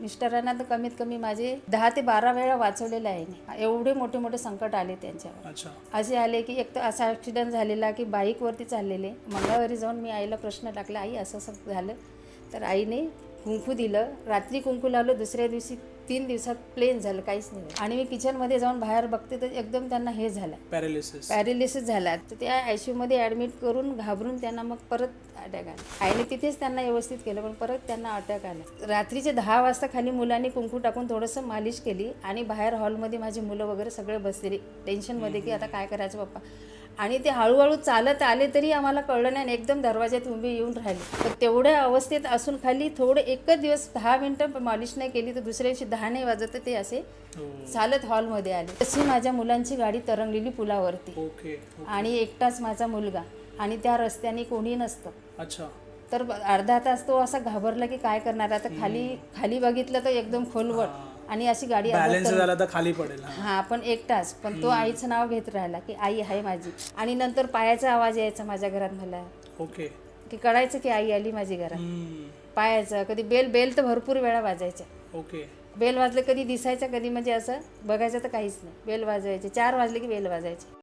मिस्टरांना तर कमीत कमी माझे 10 ते 12 वेळा वाचवलेलं आहे. एवढे मोठे मोठे संकट आले त्यांच्यावर. अच्छा. असे आले की एक तर असा ॲक्सिडेंट झालेला की बाईकवरती चाललेले, मंगळवारी जाऊन मी आईला प्रश्न टाकला, आई असं असं झालं. तर आईने कुंकू दिलं, रात्री कुंकू लावलं, दुसऱ्या दिवशी 3 दिवसात प्लेन झालं, काहीच नाही. आणि मी किचनमध्ये जाऊन बाहेर बघते तर एकदम त्यांना हे झालं, पॅरालिसिस झाला. तर त्या आयसीयूमध्ये ॲडमिट करून घाबरून त्यांना मग परत अटॅक आला. आईने तिथेच त्यांना व्यवस्थित केलं, पण परत त्यांना अटॅक आला. रात्रीचे 10 वाजता खाली मुलांनी कुंकू टाकून थोडंसं मालिश केली आणि बाहेर हॉलमध्ये माझी मुलं वगैरे सगळे बसलेली टेन्शनमध्ये की आता काय करायचं पप्पा. आणि ते हळूहळू चालत आले तरी आम्हाला कळलं नाही, एकदम दरवाज्यात उभे येऊन राहिले. तर तेवढ्या अवस्थेत असून खाली थोडं एकच दिवस 10 मिनटं मालिश नाही केली तर दुसऱ्या दिवशी 10 नाही वाजत ते असे चालत हॉलमध्ये आले. तशी माझ्या मुलांची गाडी तरंगलेली पुलावरती. आणि एकटाच माझा मुलगा आणि त्या रस्त्याने कोणी नसतं. अच्छा. तर अर्धा तास तो असा घाबरला की काय करणार आता. खाली बघितलं तर एकदम खोलवर आणि अशी गाडी झाला तर खाली पडेल. हा, पण एकटाच. पण तो आईचं नाव घेत राहिला की आई आहे माझी. आणि नंतर पायाचा आवाज यायचा माझ्या घरात मला. ओके. की कळायचं की आई आली माझी घरात. पायाचं कधी बेल तर भरपूर वेळा वाजायच्या. ओके. बेल वाजले कधी दिसायचं, कधी म्हणजे असं बघायचं तर काहीच नाही. बेल वाजवायचे, 4 वाजले की बेल वाजायचे.